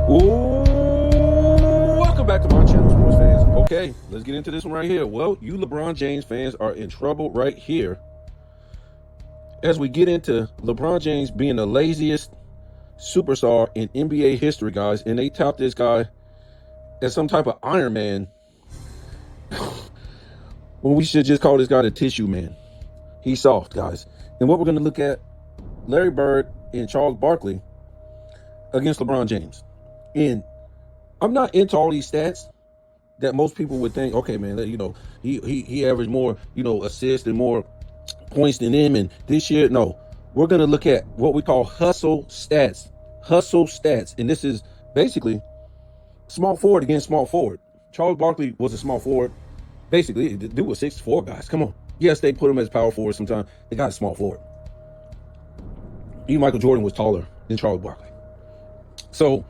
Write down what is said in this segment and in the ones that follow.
Ooh, welcome back to my channel, sports fans. Okay, let's get into this one right here. Well, you LeBron James fans are in trouble right here as we get into LeBron James being the laziest superstar in NBA history, guys. And they tout this guy as some type of Iron Man when we should just call this guy the Tissue Man. He's soft, guys. And what we're going to look at, Larry Bird and Charles Barkley against LeBron James. And I'm not into all these stats that most people would think, okay, man, he averaged more, assists and more points than him. And this year, no, we're going to look at what we call hustle stats. And this is basically small forward against small forward. Charles Barkley was a small forward. Basically, the dude was 6'4", guys. Come on. Yes, they put him as power forward sometimes. They got a small forward. Even Michael Jordan was taller than Charles Barkley. So,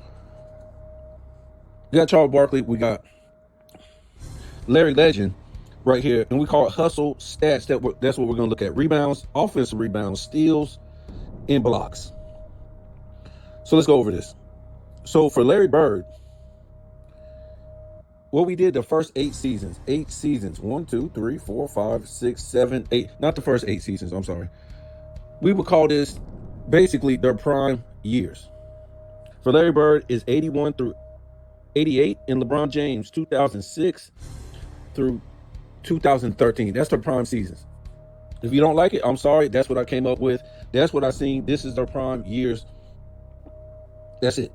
we got Charles Barkley. We got Larry Legend right here. And we call it hustle stats. That's what we're going to look at. Rebounds, offensive rebounds, steals, and blocks. So, let's go over this. So, for Larry Bird, what we did the first 8 seasons. 1, 2, 3, 4, 5, 6, 7, 8. Not the first 8 seasons. I'm sorry. We would call this basically their prime years. For Larry Bird is 81 through 88, and LeBron James 2006 through 2013. That's their prime seasons. If you don't like it, I'm sorry. That's what I came up with. That's what I seen. This is their prime years. That's it.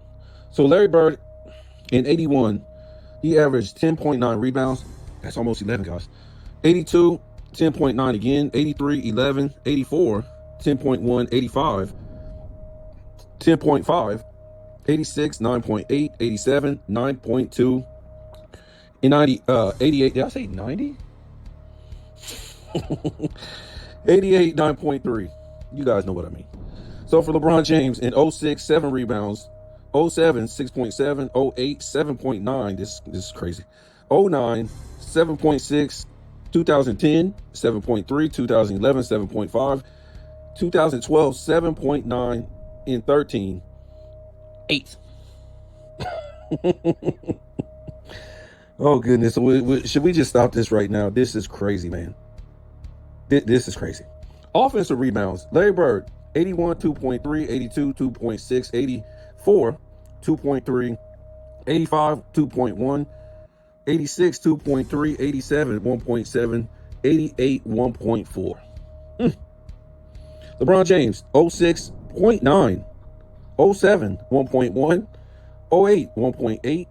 So Larry Bird in 81, he averaged 10.9 rebounds. That's almost 11, guys. 82, 10.9 again. 83, 11. 84, 10.1. 85, 10.5. 86, 9.8. 87, 9.2. In 88, did I say 90? 88, 9.3. You guys know what I mean. So for LeBron James in 06, 7 rebounds. 07, 6.7. 08, 7.9. This is crazy. 09, 7.6. 2010, 7.3. 2011, 7.5. 2012, 7.9. In 13, 8. Oh, goodness. Should we just stop this right now? This is crazy, man. This is crazy. Offensive rebounds. Larry Bird, 81, 2.3. 82, 2.6. 84, 2.3. 85, 2.1. 86, 2.3. 87, 1.7. 88, 1.4. LeBron James, 06.9. 07, 1.1. 08, 1.8.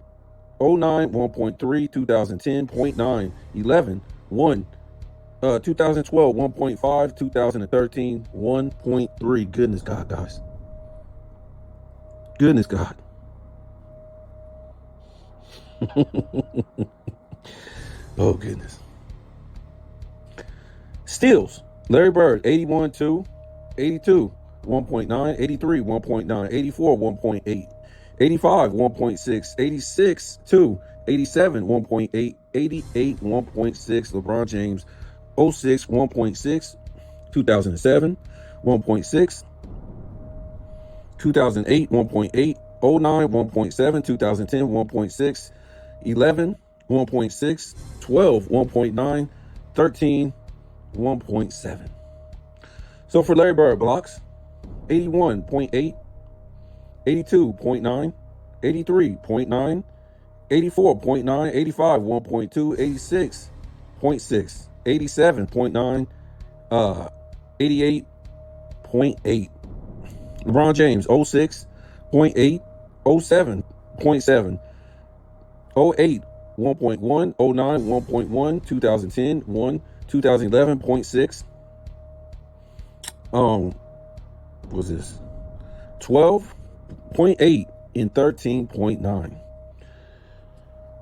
09, 1.3. 2010, 0.9. 11, 1. 2012, 1.5. 2013, 1.3. Goodness God, guys. Goodness God. Oh, goodness. Steals. Larry Bird, 81, 2. 82, 1.9. 83, 1.9. 84, 1.8. 85, 1.6. 86, 2. 87, 1.8. 88, 1.6. LeBron James, 06, 1.6. 2007, 1.6. 2008, 1.8. 09, 1.7. 2010, 1.6. 11, 1.6. 12, 1.9. 13, 1.7. So for Larry Bird, blocks, 81.8. 82.9, 83.9, 84.9, 85, 1.2, 86.6, 87.9, 88.8. LeBron James, 06.8, 07.7, 08, 1.1, 09, 1.1, 2010, 1, 2011, 0.6. What was this? 12.8 and 13.9.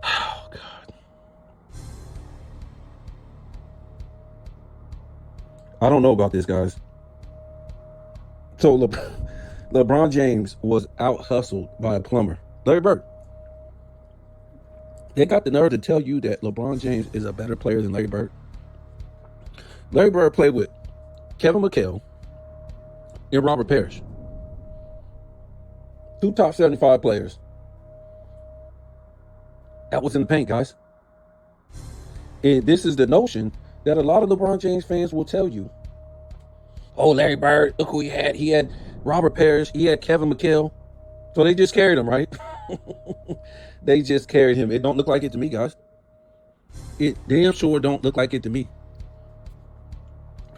Oh, God. I don't know about this, guys. So LeBron James was out hustled by a plumber, Larry Bird. They got the nerve to tell you that LeBron James is a better player than Larry Bird. Larry Bird played with Kevin McHale and Robert Parrish. 2 top 75 players. That was in the paint, guys. And this is the notion that a lot of LeBron James fans will tell you. Oh, Larry Bird, look who he had. He had Robert Parrish. He had Kevin McHale. So they just carried him, right? They just carried him. It don't look like it to me, guys. It damn sure don't look like it to me.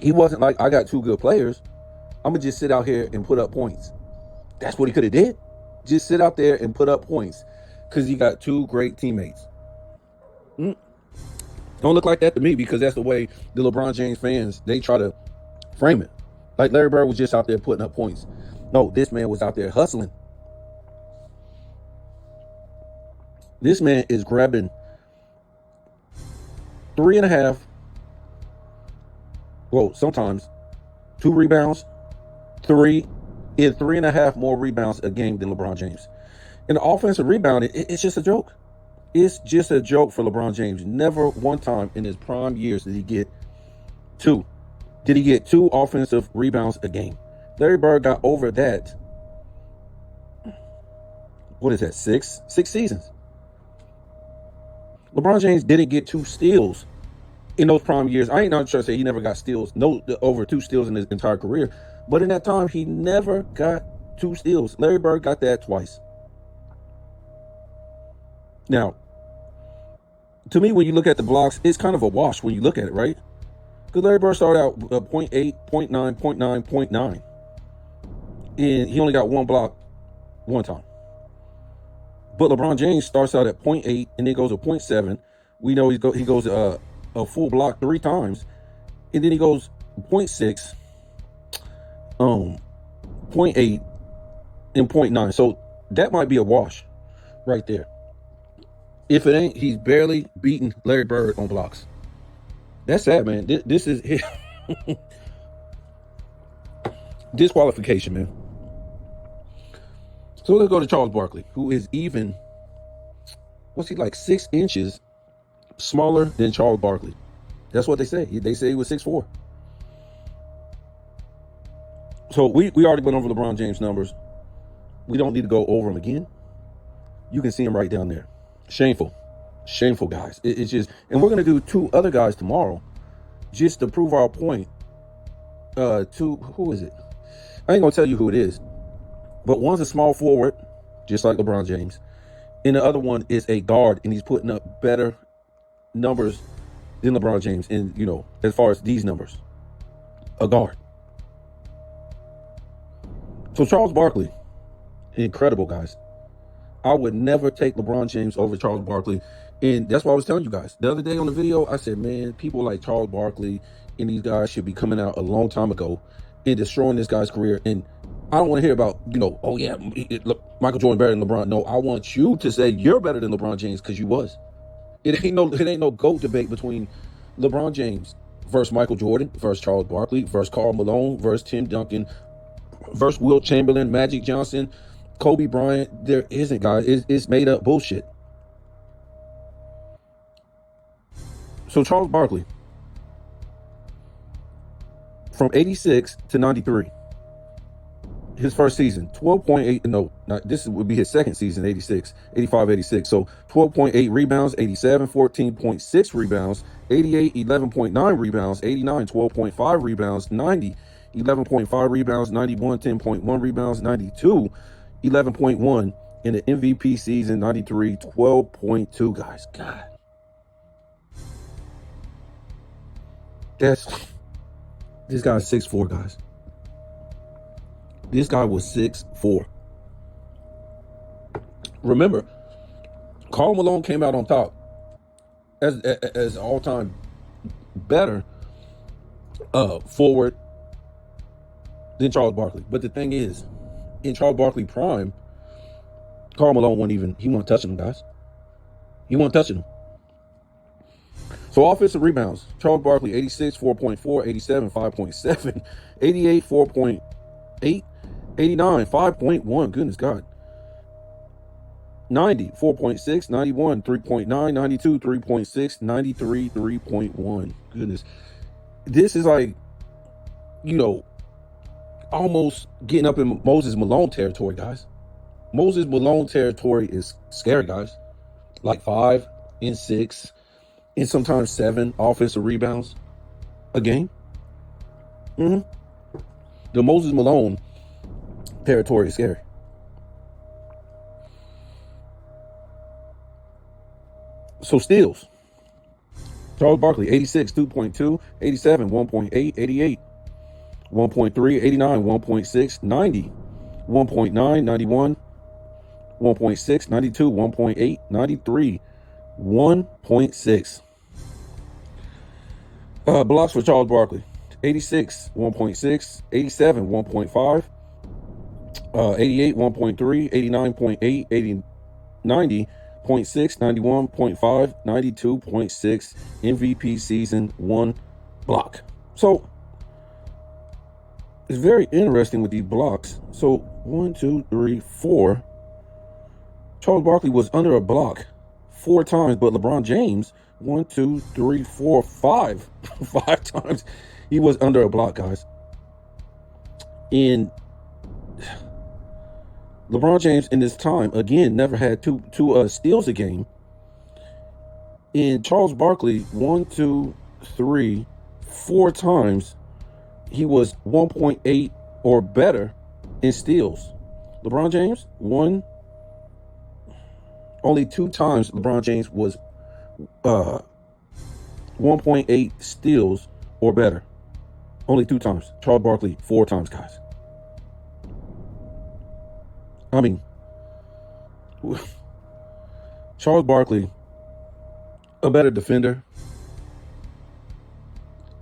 He wasn't like, I got two good players, I'm going to just sit out here and put up points. That's what he could have did. Just sit out there and put up points because he got two great teammates. Don't look like that to me, because that's the way the LeBron James fans, they try to frame it. Like Larry Bird was just out there putting up points. No, this man was out there hustling. This man is grabbing 3.5, well, sometimes 2 rebounds, 3.5 more rebounds a game than LeBron James. And the offensive rebounding, it's just a joke. It's just a joke for LeBron James. Never one time in his prime years did he get 2. Did he get 2 offensive rebounds a game? Larry Bird got over that. What is that? 6 seasons. LeBron James didn't get 2 steals in those prime years. I ain't not trying to say he never got steals, no, over 2 steals in his entire career. But in that time, he never got 2 steals. Larry Bird got that twice. Now, to me, when you look at the blocks, it's kind of a wash when you look at it, right? Because Larry Bird started out 0.8, 0.9, 0.9, 0.9. And he only got 1 block one time. But LeBron James starts out at 0.8 and then goes to 0.7. We know he goes a full block 3 times. And then he goes 0.6, 0.8, and 0.9. So that might be a wash right there. If it ain't, he's barely beating Larry Bird on blocks. That's sad, man. This is disqualification, man. So let's go to Charles Barkley, who is even, what's he, like 6 inches smaller than Charles Barkley. That's what they say. They say he was 6'4". So we already went over LeBron James numbers. We don't need to go over them again. You can see them right down there. Shameful, guys. It's just, and we're going to do 2 other guys tomorrow just to prove our point. Who is it? I ain't going to tell you who it is. But one's a small forward, just like LeBron James. And the other one is a guard, and he's putting up better numbers than LeBron James. And, you know, as far as these numbers, a guard. So Charles Barkley, incredible, guys. I would never take LeBron James over Charles Barkley. And that's what I was telling you guys. The other day on the video, I said, man, people like Charles Barkley and these guys should be coming out a long time ago and destroying this guy's career. And I don't want to hear about, you know, oh yeah, look, Michael Jordan better than LeBron. No, I want you to say you're better than LeBron James, because you was. It ain't no GOAT debate between LeBron James versus Michael Jordan versus Charles Barkley versus Karl Malone versus Tim Duncan versus Wilt Chamberlain, Magic Johnson, Kobe Bryant. There isn't, guys. It's made up bullshit. So Charles Barkley, from 86 to 93, his first season, 12.8, no, not, this would be his second season, 85, 86. So 12.8 rebounds, 87, 14.6 rebounds, 88, 11.9 rebounds, 89, 12.5 rebounds, 90, 11.5 rebounds, 91, 10.1 rebounds, 92, 11.1 in the MVP season, 93, 12.2, guys. God. This guy's 6'4", guys. This guy was 6'4". Remember, Karl Malone came out on top as all-time better forward than Charles Barkley. But the thing is, in Charles Barkley prime, Karl Malone he wasn't touching him, guys. He wasn't touching him. So offensive rebounds, Charles Barkley, 86, 4.4, 87, 5.7, 88, 4.8, 89, 5.1, goodness God. 90, 4.6, 91, 3.9, 92, 3.6, 93, 3.1. Goodness. This is like, you know, almost getting up in Moses Malone territory, guys. Moses Malone territory is scary, guys. like 5 and 6 and sometimes 7 offensive rebounds a game. The Moses Malone territory is scary. So steals. Charles Barkley, 86, 2.2, 87, 1.8, 88, 1.3, 89, 1.6, 90, 1.9, 91, 1.6, 92, 1.8, 93, 1.6. Blocks for Charles Barkley, 86, 1.6, 87, 1.5, 88, 1.3, 89.8, 80, 90.6, 91.5, 92.6, MVP season 1 block. So it's very interesting with these blocks. So 1, 2, 3, 4. Charles Barkley was under a block 4 times, but LeBron James 1, 2, 3, 4, 5 5 times he was under a block, guys. And LeBron James in this time again never had two steals a game. And Charles Barkley 1, 2, 3, 4 times he was 1.8 or better in steals. LeBron James only 2 times LeBron James was 1.8 steals or better. Only 2 times. Charles Barkley 4 times, guys. I mean, Charles Barkley, a better defender,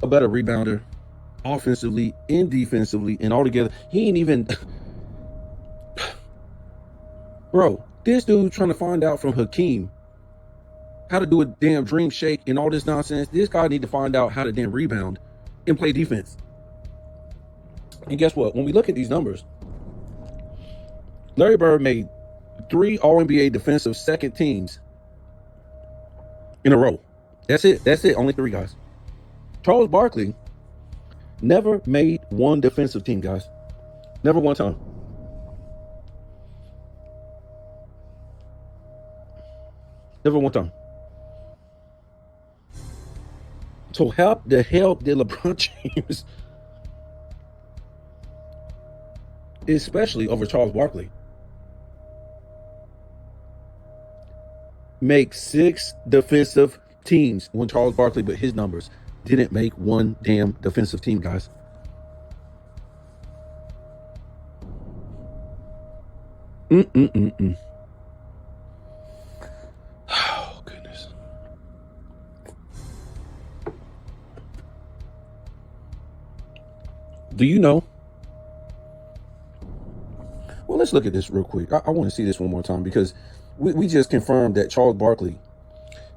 a better rebounder, offensively and defensively, and altogether. He ain't even, bro, this dude trying to find out from Hakeem how to do a damn dream shake and all this nonsense. This guy need to find out how to damn rebound and play defense. And guess what? When we look at these numbers, Larry Bird made 3 All-NBA defensive second teams in a row. That's it. Only 3 guys. Charles Barkley never made 1 defensive team, guys. Never one time. Never one time. So how the hell did LeBron James, especially over Charles Barkley, make 6 defensive teams when Charles Barkley, but his numbers, didn't make 1 damn defensive team, guys? Oh, goodness. Do you know? Well, let's look at this real quick. I want to see this one more time because we just confirmed that Charles Barkley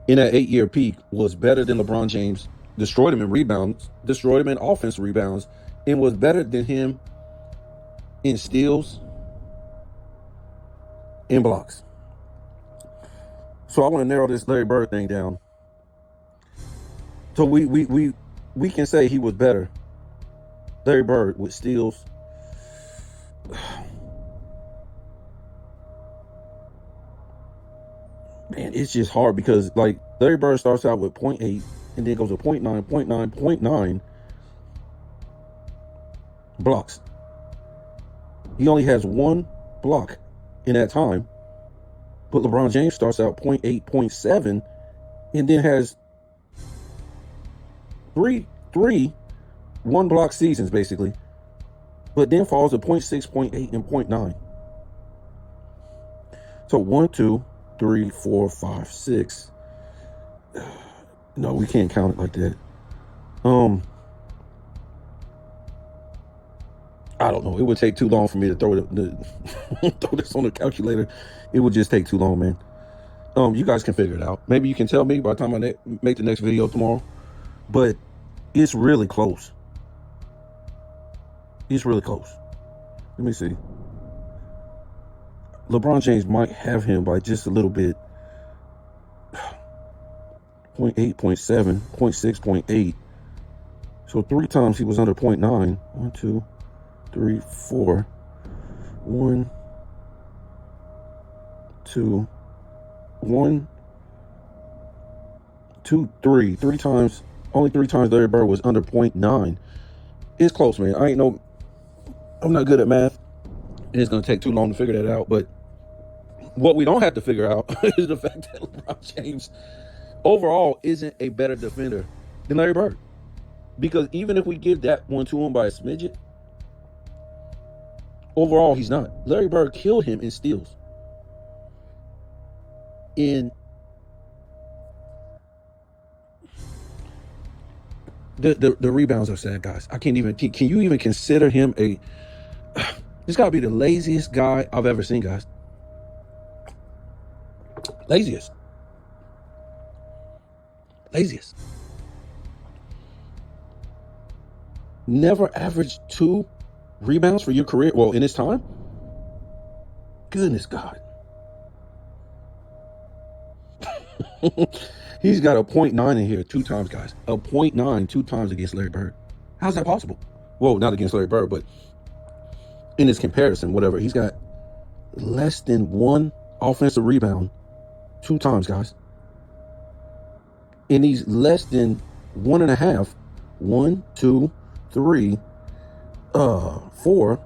in that 8-year peak was better than LeBron James, destroyed him in rebounds, destroyed him in offensive rebounds, and was better than him in steals and blocks. So I want to narrow this Larry Bird thing down. So we can say he was better, Larry Bird, with steals. Man, it's just hard because like Larry Bird starts out with 0.8 and then goes to 0.9, 0.9, 0.9 blocks. He only has 1 block in that time. But LeBron James starts out 0.8, 0.7 and then has three 1 block seasons basically. But then falls to 0.6, 0.8, and 0.9. So 1, 2, 3, 4, 5, 6. No, we can't count it like that. I don't know. It would take too long for me to throw throw this on the calculator. It would just take too long, man. You guys can figure it out. Maybe you can tell me by the time I make the next video tomorrow. But it's really close. It's really close. Let me see. LeBron James might have him by just a little bit. 0.8, 0.7, 0.6, 0.8. So 3 times he was under 0.9. 1, 2, 3, 4. 1, 2, 1, three times. Only 3 times Larry Bird was under 0.9. It's close, man. I'm not good at math, and it's gonna take too long to figure that out. But what we don't have to figure out is the fact that LeBron James overall isn't a better defender than Larry Bird. Because even if we give that one to him by a smidget, overall he's not. Larry Bird killed him in steals. In the rebounds are sad, guys. I can't even. Can you even consider him a? This got to be the laziest guy I've ever seen, guys. Laziest. Never averaged 2 rebounds for your career. Well, in his time. Goodness God. He's got a 0.9 in here 2 times, guys. A 0.9 2 times against Larry Bird. How's that possible? Well, not against Larry Bird, but in his comparison, whatever. He's got less than 1 offensive rebound 2 times, guys. And he's less than 1.5. 1, 2, 3, 4.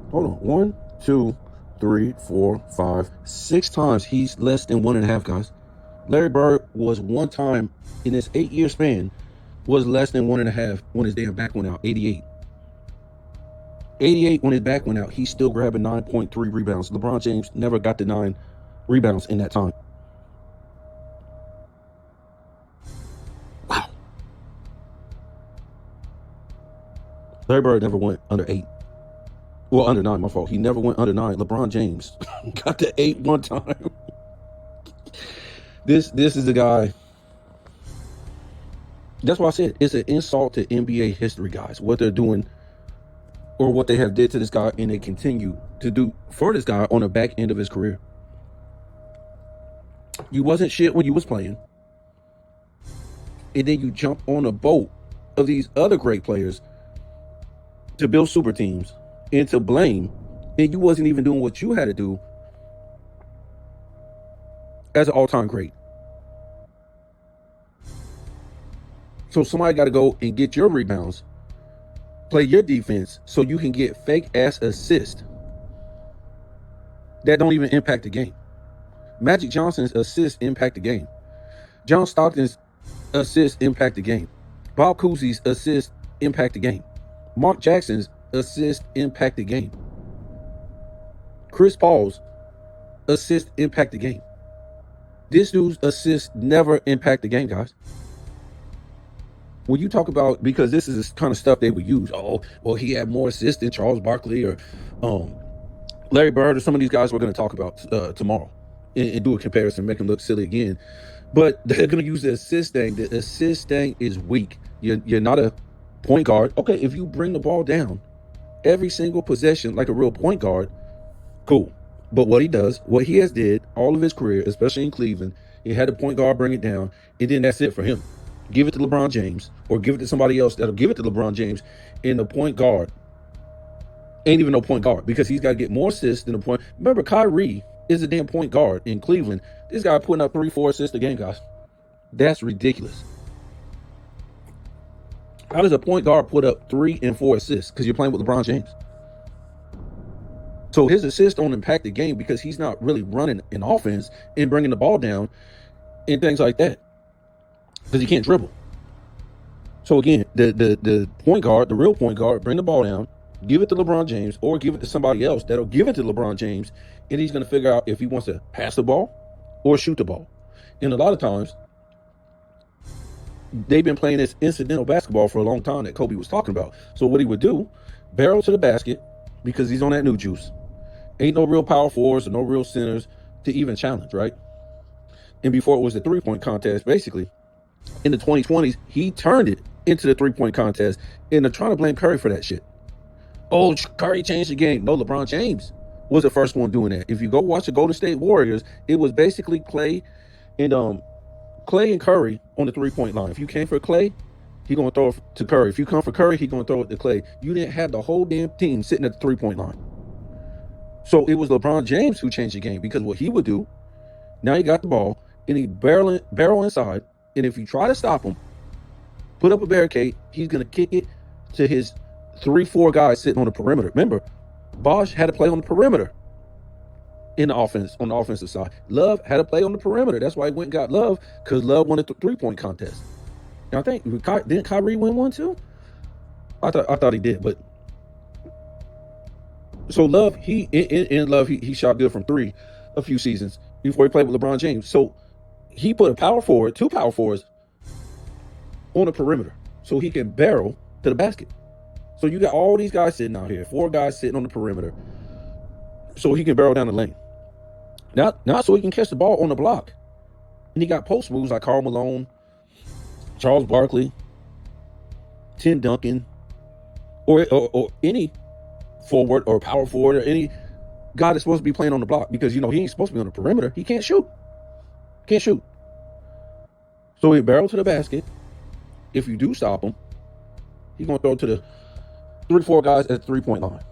Hold on. 1, 2, 3, 4, 5, 6 times he's less than 1.5, guys. Larry Bird was 1 time in this 8-year span was less than 1.5 when his damn back went out. 88 when his back went out. He's still grabbing 9.3 rebounds. LeBron James never got the 9 rebounds in that time. Wow. Larry Bird never went under 8. Well, under 9, my fault. He never went under 9. LeBron James got to 8 1 time. This is the guy. That's why I said it's an insult to NBA history, guys. What they're doing or what they have did to this guy, and they continue to do for this guy on the back end of his career. You wasn't shit when you was playing. And then you jump on a boat of these other great players to build super teams and to blame, and you wasn't even doing what you had to do as an all-time great. So somebody got to go and get your rebounds, play your defense, so you can get fake-ass assists that don't even impact the game. Magic Johnson's assists impact the game. John Stockton's assists impact the game. Bob Cousy's assists impact the game. Mark Jackson's assists impact the game. Chris Paul's assists impact the game. This dude's assists never impact the game, guys. When you talk about, because this is the kind of stuff they would use. Oh, well, he had more assists than Charles Barkley or Larry Bird or some of these guys we're going to talk about tomorrow and do a comparison, make them look silly again. But they're going to use the assist thing. The assist thing is weak. You're not a point guard. Okay, if you bring the ball down every single possession like a real point guard, cool. But what he does, what he has did all of his career, especially in Cleveland, he had a point guard bring it down, and then that's it for him. Give it to LeBron James or give it to somebody else that'll give it to LeBron James, and the point guard ain't even no point guard because he's got to get more assists than a point. Remember, Kyrie is a damn point guard in Cleveland. This guy putting up 3-4 assists a game, guys. That's ridiculous. How does a point guard put up 3 and 4 assists? Because you're playing with LeBron James. So his assists don't impact the game because he's not really running an offense and bringing the ball down and things like that. Because he can't dribble. So again, the point guard, the real point guard, bring the ball down, give it to LeBron James, or give it to somebody else that'll give it to LeBron James, and he's going to figure out if he wants to pass the ball or shoot the ball. And a lot of times, they've been playing this incidental basketball for a long time that Kobe was talking about. So what he would do, barrel to the basket, because he's on that new juice. Ain't no real power forwards or no real centers to even challenge, right? And before it was the three-point contest, basically, in the 2020s, he turned it into the three-point contest, and they're trying to blame Curry for that shit. Oh, Curry changed the game. No, LeBron James was the first one doing that. If you go watch the Golden State Warriors, it was basically Clay and Curry on the three-point line. If you came for Clay, he gonna throw it to Curry. If you come for Curry, he gonna throw it to Clay. You didn't have the whole damn team sitting at the three-point line. So it was LeBron James who changed the game, because what he would do, now he got the ball, and he barrel inside. And if you try to stop him, put up a barricade, he's going to kick it to his 3-4 guys sitting on the perimeter. Remember, Bosh had to play on the perimeter in the offense, on the offensive side. Love had to play on the perimeter. That's why he went and got Love, because Love won the 3-point contest. Now I think, didn't Kyrie win one too? I thought he did, but so Love, in Love, he shot good from 3 a few seasons before he played with LeBron James. So he put a power forward, 2 power forwards on the perimeter so he can barrel to the basket. So you got all these guys sitting out here, 4 guys sitting on the perimeter so he can barrel down the lane. Not so he can catch the ball on the block. And he got post moves like Karl Malone, Charles Barkley, Tim Duncan, or any forward or power forward or any guy that's supposed to be playing on the block, because he ain't supposed to be on the perimeter. He can't shoot. So he barrel to the basket. If you do stop him, he's gonna throw to the 3-4 guys at the 3-point line.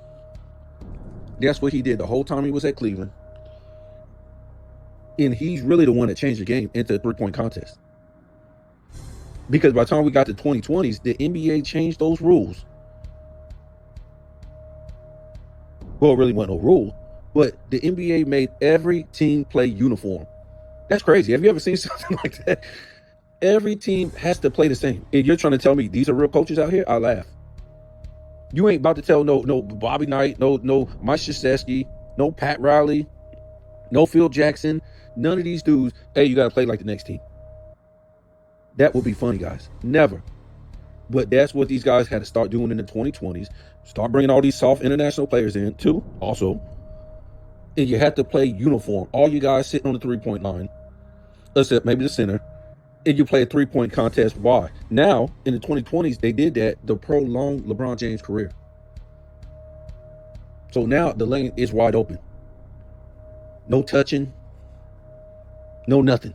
That's what he did the whole time he was at Cleveland. And he's really the one that changed the game into a 3-point contest. Because by the time we got to 2020s, the NBA changed those rules. Well, it really wasn't no rule, but the NBA made every team play uniform. That's crazy. Have you ever seen something like that? Every team has to play the same. And you're trying to tell me these are real coaches out here? I laugh. You ain't about to tell no Bobby Knight, no Mike Krzyzewski, no Pat Riley, no Phil Jackson, none of these dudes, hey, you got to play like the next team. That would be funny, guys. Never. But that's what these guys had to start doing in the 2020s. Start bringing all these soft international players in, too, also. And you have to play uniform. All you guys sitting on the 3-point line, except maybe the center, and you play a 3-point contest. Why? Now, in the 2020s, they did that to prolong LeBron James' career. So now the lane is wide open. No touching. No nothing.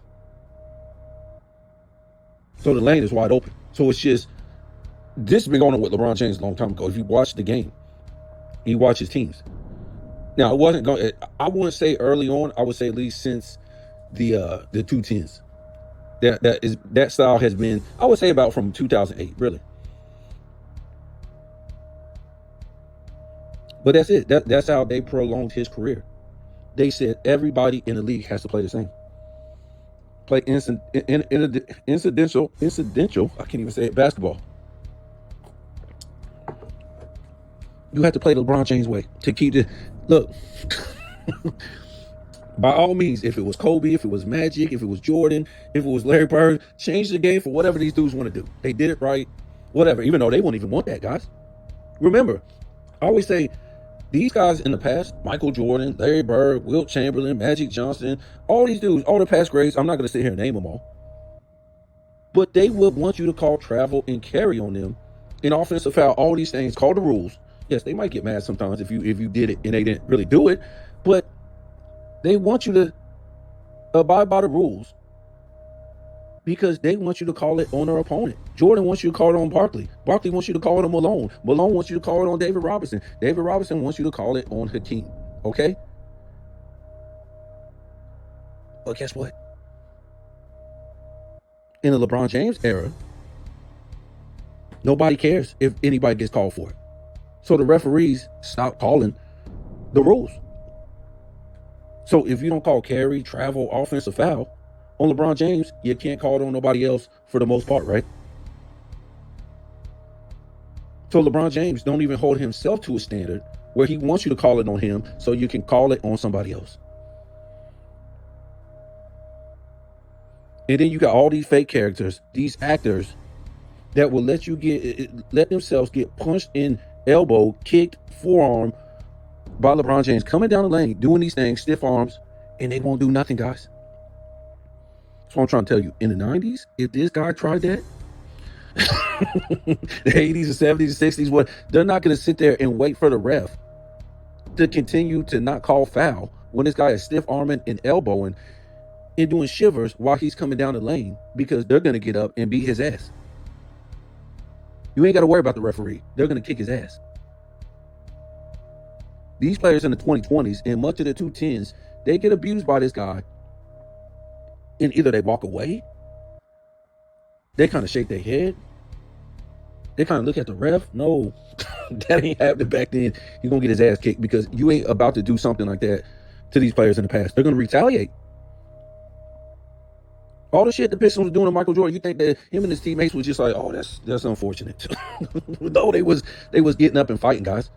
So the lane is wide open. So it's just, this has been going on with LeBron James a long time ago. If you watch the game, you watch his teams. Now, it wasn't going. I wouldn't say early on. I would say at least since the 210s. That style has been, I would say, about from 2008, really. But that's it. That's how they prolonged his career. They said everybody in the league has to play the same. Play incidental. I can't even say it. Basketball. You have to play the LeBron James way to keep the look. By all means, if it was Kobe, if it was Magic, if it was Jordan, if it was Larry Bird, change the game for whatever these dudes want to do. They did it right, whatever. Even though they won't even want that, guys. Remember, I always say these guys in the past, Michael Jordan, Larry Bird, Wilt Chamberlain, Magic Johnson, all these dudes, all the past greats, I'm not going to sit here and name them all. But they would want you to call travel and carry on them in offensive foul, all these things, call the rules. Yes, they might get mad sometimes if you did it and they didn't really do it, but they want you to abide by the rules because they want you to call it on their opponent. Jordan wants you to call it on Barkley. Barkley wants you to call it on Malone. Malone wants you to call it on David Robinson. David Robinson wants you to call it on Hakeem. Okay? But guess what? In the LeBron James era, nobody cares if anybody gets called for it. So the referees stop calling the rules. So if you don't call carry, travel, offensive foul on LeBron James, you can't call it on nobody else for the most part, right? So LeBron James don't even hold himself to a standard where he wants you to call it on him so you can call it on somebody else. And then you got all these fake characters, these actors that will let themselves get punched in elbow, kicked, forearm by LeBron James, coming down the lane, doing these things, stiff arms, and they won't do nothing, guys. That's what I'm trying to tell you. In the 90s, if this guy tried that, the 80s, the 70s, the 60s, they're not going to sit there and wait for the ref to continue to not call foul when this guy is stiff arming and elbowing and doing shivers while he's coming down the lane, because they're going to get up and beat his ass. You ain't got to worry about the referee. They're going to kick his ass. These players in the 2020s and much of the 210s, they get abused by this guy and either they walk away, they kind of shake their head, they kind of look at the ref. No, that ain't happening back then. He's gonna get his ass kicked because you ain't about to do something like that to these players in the past. They're gonna retaliate. All the shit the Pistons was doing to Michael Jordan, you think that him and his teammates was just like, oh, that's unfortunate. No, they was getting up and fighting, guys.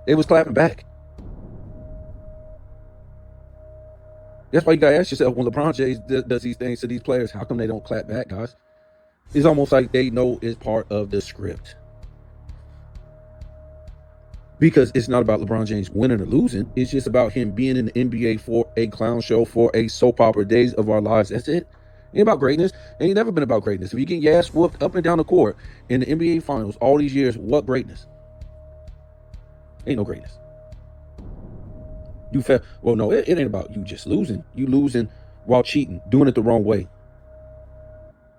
They was clapping back. That's why you gotta ask yourself, when LeBron James does these things to these players, how come they don't clap back, guys? It's almost like they know it's part of the script. Because it's not about LeBron James winning or losing. It's just about him being in the NBA for a clown show, for a soap opera, days of our lives. That's it. Ain't about greatness. Ain't never been about greatness. If you get your ass whooped up and down the court in the NBA finals all these years, what greatness? Ain't no greatness. You felt, well, no, it ain't about you just losing. You losing while cheating, doing it the wrong way.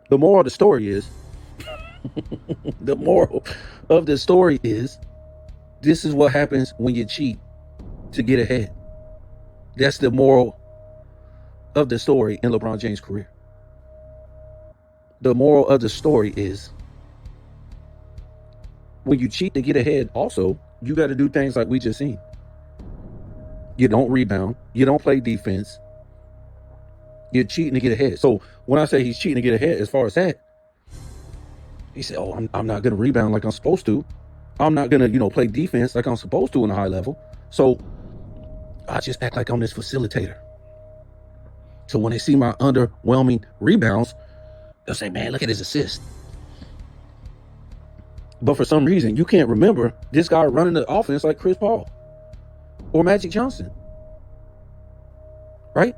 The moral of the story is, the moral of the story is, this is what happens when you cheat to get ahead. That's the moral of the story in LeBron James' career. The moral of the story is, when you cheat to get ahead, also, you got to do things like we just seen. You don't rebound. You don't play defense. You're cheating to get ahead. So when I say he's cheating to get ahead, as far as that, he said, oh, I'm not going to rebound like I'm supposed to. I'm not going to, play defense like I'm supposed to in a high level. So I just act like I'm this facilitator. So when they see my underwhelming rebounds, they'll say, man, look at his assist. But for some reason, you can't remember this guy running the offense like Chris Paul or Magic Johnson. Right?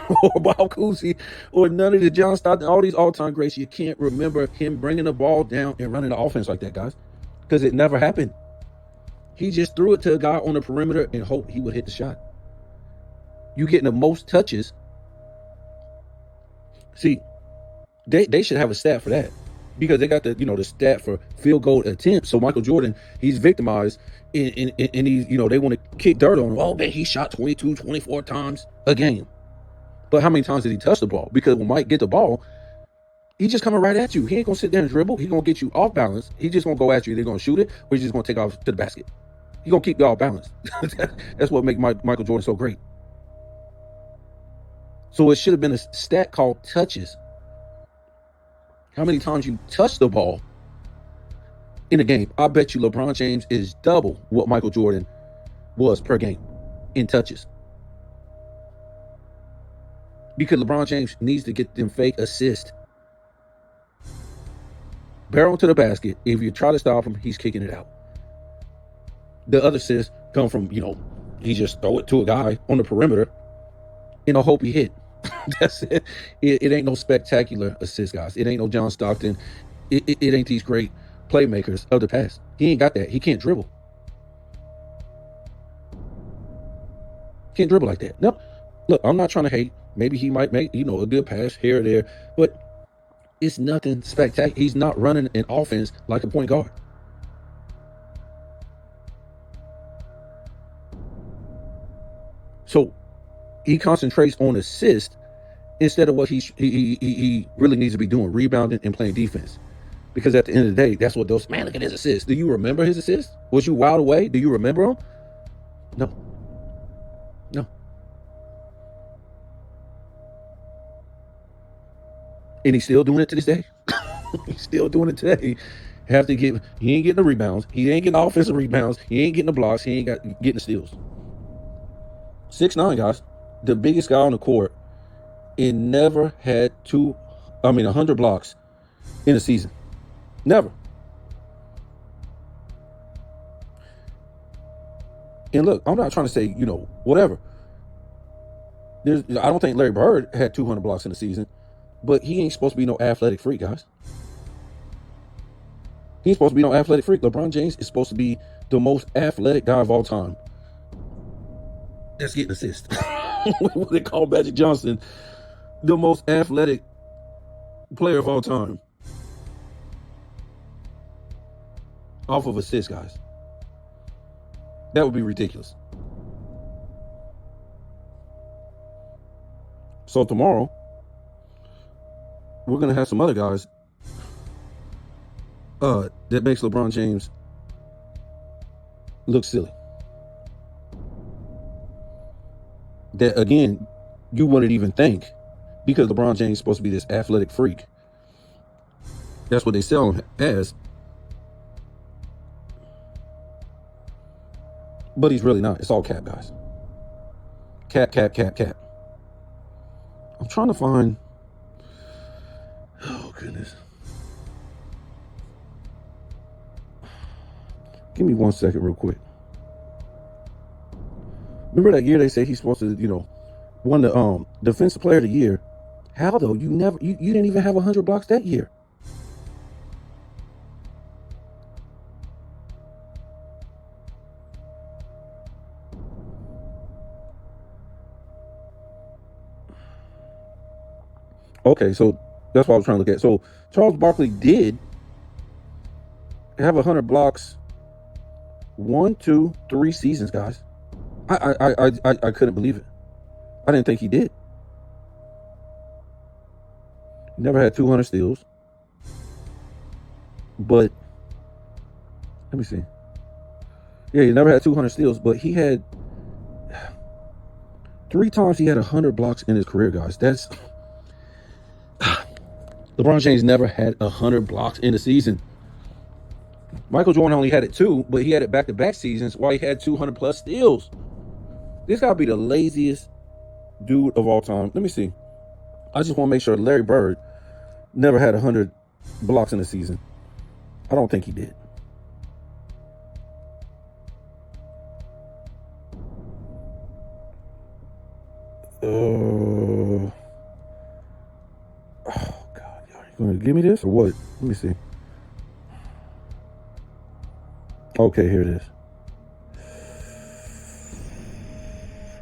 Or Bob Cousy or none of the John Stockton, all these all-time greats. You can't remember him bringing the ball down and running the offense like that, guys, because it never happened. He just threw it to a guy on the perimeter and hoped he would hit the shot. You getting the most touches. See, they should have a stat for that, because they got the stat for field goal attempts. So Michael Jordan, he's victimized, and he's they want to kick dirt on him. Oh man, he shot 22, 24 times a game. But how many times did he touch the ball? Because when Mike get the ball, he's just coming right at you. He ain't gonna sit there and dribble. He's gonna get you off balance. He's just gonna go at you. They're gonna shoot it, or he's just gonna take off to the basket. He's gonna keep you off balance. That's what makes Michael Jordan so great. So it should have been a stat called touches. How many times you touch the ball in a game? I bet you LeBron James is double what Michael Jordan was per game in touches. Because LeBron James needs to get them fake assists. Barrel to the basket. If you try to stop him, he's kicking it out. The other assists come from, he just throw it to a guy on the perimeter and I hope he hit. That's it. It ain't no spectacular assist, guys. It ain't no John Stockton. It ain't these great playmakers of the past. He ain't got that. He can't dribble. Can't dribble like that. No. Look, I'm not trying to hate. Maybe he might make, a good pass here or there, but it's nothing spectacular. He's not running an offense like a point guard. So he concentrates on assist instead of what he really needs to be doing, rebounding and playing defense. Because at the end of the day, that's what those, man, look at his assist. Do you remember his assist? Was you wild away? Do you remember him? No. And he's still doing it to this day. He's still doing it today. He ain't getting the rebounds. He ain't getting offensive rebounds. He ain't getting the blocks. He ain't getting the steals. 6'9", guys. The biggest guy on the court. It never had 100 blocks in a season. Never. And look, I'm not trying to say, whatever. I don't think Larry Bird had 200 blocks in a season. But he ain't supposed to be no athletic freak, guys. He ain't supposed to be no athletic freak. LeBron James is supposed to be the most athletic guy of all time. That's getting assists. What they call Magic Johnson the most athletic player of all time. Off of assists, guys. That would be ridiculous. So tomorrow, we're gonna have some other guys that makes LeBron James look silly. That again, you wouldn't even think, because LeBron James is supposed to be this athletic freak. That's what they sell him as. But he's really not. It's all cap, guys. Cap. I'm trying to find. Oh, goodness. Give me 1 second real quick. Remember that year they say he's supposed to, won the defensive player of the year. How though? You didn't even have 100 blocks that year. Okay, so that's what I was trying to look at. So Charles Barkley did have 100 blocks 1, 2, 3 seasons, guys. I couldn't believe it. I didn't think he did. He never had 200 steals. But let me see. Yeah, he never had 200 steals, but he had 3 times he had 100 blocks in his career, guys. That's LeBron James never had 100 blocks in a season. Michael Jordan only had it 2, but he had it back-to-back seasons while he had 200 plus steals. This gotta be the laziest dude of all time. Let me see. I just want to make sure Larry Bird never had 100 blocks in a season. I don't think he did. Oh God, are you gonna give me this or what? Let me see. Okay, here it is.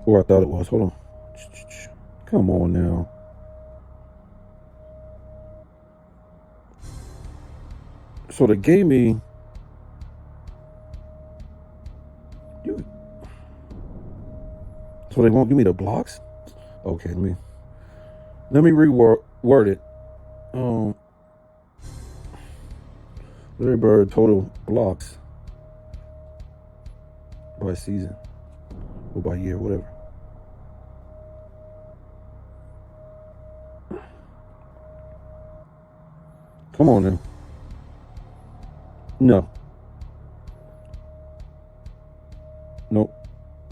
Or I thought it was. Hold on. Come on now. So they gave me. So they won't give me the blocks? Okay, let me reword it. Larry Bird total blocks by season or by year, whatever. Come on now. No. Nope.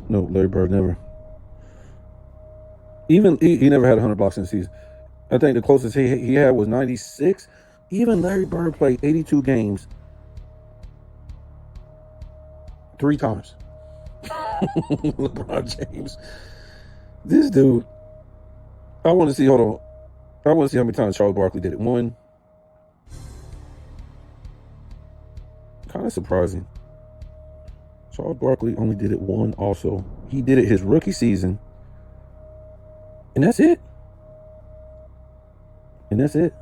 No, Larry Bird never. Even he never had 100 blocks in the season. I think the closest he had was 96. Even Larry Bird played 82 games 3 times. LeBron James. This dude. I want to see, hold on. I want to see how many times Charles Barkley did it. 1. Kind of surprising. Charles Barkley only did it 1 also. He did it his rookie season. And that's it. And that's it.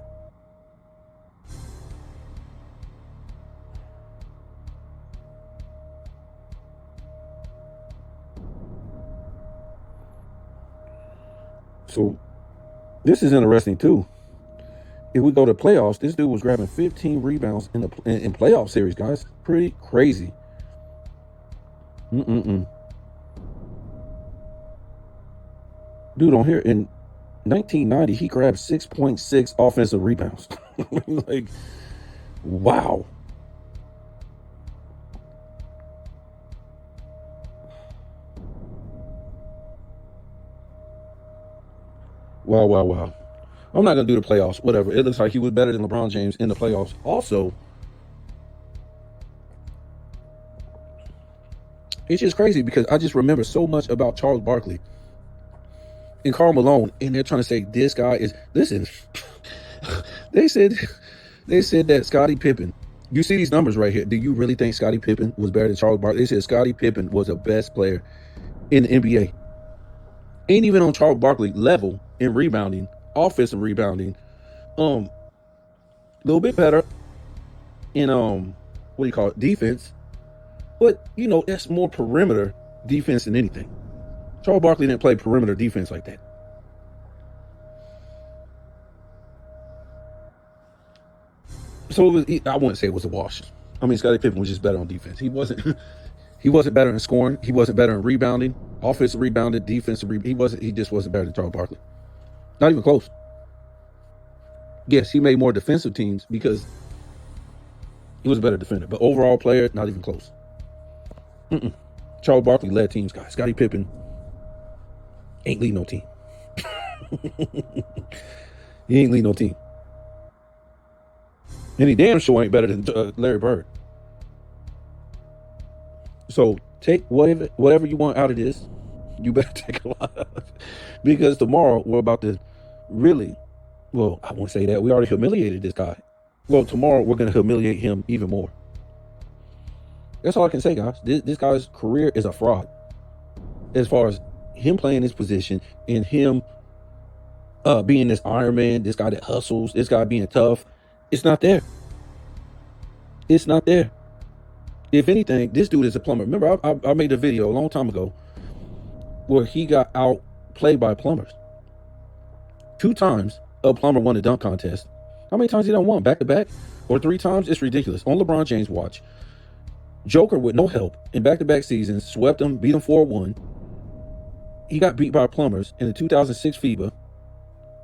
So this is interesting too. If we go to playoffs, this dude was grabbing 15 rebounds in playoff series, guys. Pretty crazy. Dude, on here in 1990, he grabbed 6.6 offensive rebounds. Like, wow. Wow. I'm not going to do the playoffs, whatever. It looks like he was better than LeBron James in the playoffs. Also, it's just crazy because I just remember so much about Charles Barkley and Karl Malone, and they're trying to say this guy is, listen, they said that Scottie Pippen, you see these numbers right here. Do you really think Scottie Pippen was better than Charles Barkley? They said Scottie Pippen was the best player in the NBA. Ain't even on Charles Barkley level in rebounding, offensive rebounding. A little bit better in what do you call it, defense. But that's more perimeter defense than anything. Charles Barkley didn't play perimeter defense like that. So it was, I wouldn't say it was a wash. I mean, Scottie Pippen was just better on defense. He wasn't he wasn't better in scoring. He wasn't better in rebounding, offensive rebounding, defensive he just wasn't better than Charles Barkley. Not even close. Yes, he made more defensive teams because he was a better defender, but overall player, not even close. Charles Barkley led teams, guys. Scottie Pippen ain't lead no team. He ain't lead no team. And he damn sure ain't better than Larry Bird. So take whatever you want out of this. You better take a lot of it. Because tomorrow we're about to really, well, I won't say that. We already humiliated this guy. Well, tomorrow we're going to humiliate him even more. That's all I can say, guys. This guy's career is a fraud. As far as him playing his position and him being this Iron Man, this guy that hustles, this guy being tough, it's not there. It's not there. If anything, this dude is a plumber. Remember, I made a video a long time ago where he got outplayed by plumbers. 2 times a plumber won the dunk contest. How many times he done won? Back to back? Or 3 times? It's ridiculous. On LeBron James' watch. Joker with no help in back-to-back seasons, swept him, beat him 4-1. He got beat by plumbers in the 2006 FIBA.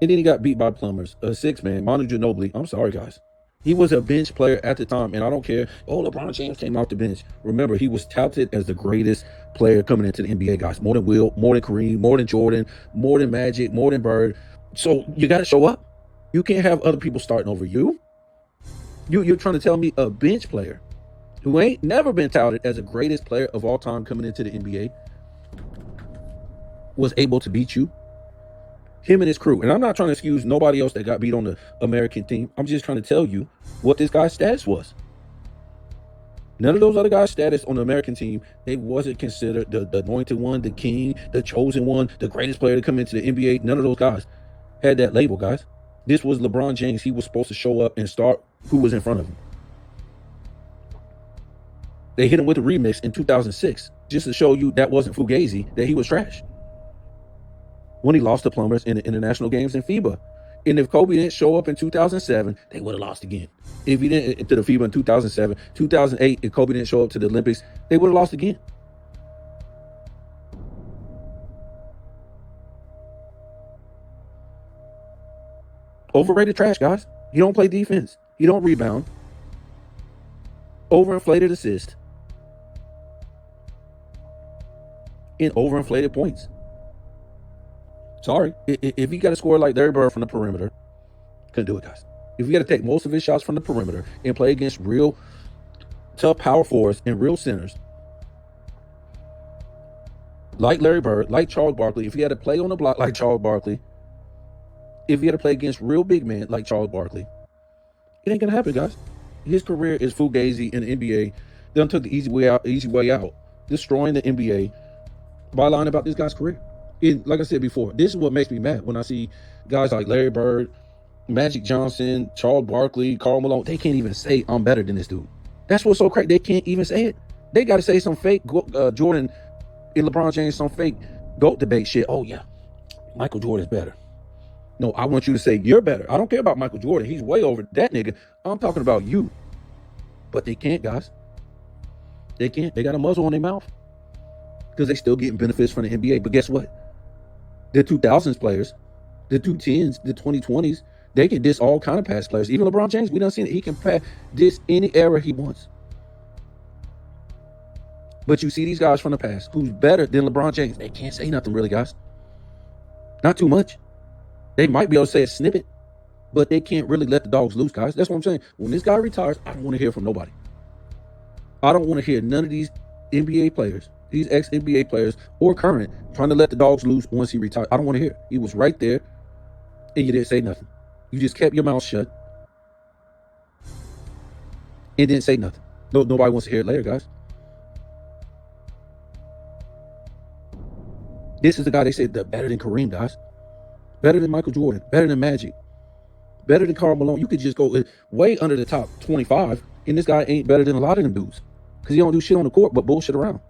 And then he got beat by plumbers. A 6-man, Manu Ginobili. I'm sorry, guys. He was a bench player at the time, and I don't care. Oh, LeBron James came off the bench. Remember, he was touted as the greatest player coming into the NBA, guys. More than Will, more than Kareem, more than Jordan, more than Magic, more than Bird. So you got to show up. You can't have other people starting over you. You're trying to tell me a bench player who ain't never been touted as the greatest player of all time coming into the NBA was able to beat you? Him and his crew. And I'm not trying to excuse nobody else that got beat on the American team. I'm just trying to tell you what this guy's status was. None of those other guys' status on the American team, they wasn't considered the anointed one, the king, the chosen one, the greatest player to come into the NBA. None of those guys had that label, guys. This was LeBron James. He was supposed to show up and start who was in front of him. They hit him with a remix in 2006 just to show you that wasn't Fugazi, that he was trash. When he lost to plumbers in the international games in FIBA. And if Kobe didn't show up in 2007, they would have lost again. If he didn't to the FIBA in 2007, 2008, if Kobe didn't show up to the Olympics, they would have lost again. Overrated trash, guys. He don't play defense. He don't rebound. Overinflated assist. And overinflated points. Sorry. If you got to score like Larry Bird from the perimeter, couldn't do it, guys. If you got to take most of his shots from the perimeter and play against real tough power forwards and real centers, like Larry Bird, like Charles Barkley, if you had to play on the block like Charles Barkley, if you had to play against real big men like Charles Barkley, it ain't going to happen, guys. His career is fugazi in the NBA. They done took the easy way out, destroying the NBA by lying about this guy's career. And like I said before, this is what makes me mad when I see guys like Larry Bird, Magic Johnson, Charles Barkley, Karl Malone. They can't even say I'm better than this dude. That's what's so crazy. They can't even say it. They got to say some fake Jordan and LeBron James, some fake GOAT debate shit. Oh yeah, Michael Jordan's better. No, I want you to say you're better. I don't care about Michael Jordan. He's way over that nigga. I'm talking about you. But they can't, guys. They can't. They got a muzzle on their mouth because they still getting benefits from the NBA. But guess what? The 2000s players, the 2010s, the 2020s, they can diss all kind of past players. Even LeBron James, we done seen it. He can diss any era he wants. But you see these guys from the past who's better than LeBron James. They can't say nothing really, guys. Not too much. They might be able to say a snippet, but they can't really let the dogs loose, guys. That's what I'm saying. When this guy retires, I don't want to hear from nobody. I don't want to hear none of these NBA players, these ex-NBA players or current, trying to let the dogs loose once he retired. I don't want to hear it. He was right there, and you didn't say nothing. You just kept your mouth shut and didn't say nothing. Nobody wants to hear it later, guys. This is the guy they said that better than Kareem, guys. Better than Michael Jordan. Better than Magic. Better than Karl Malone. You could just go way under the top 25, and this guy ain't better than a lot of them dudes because he don't do shit on the court but bullshit around.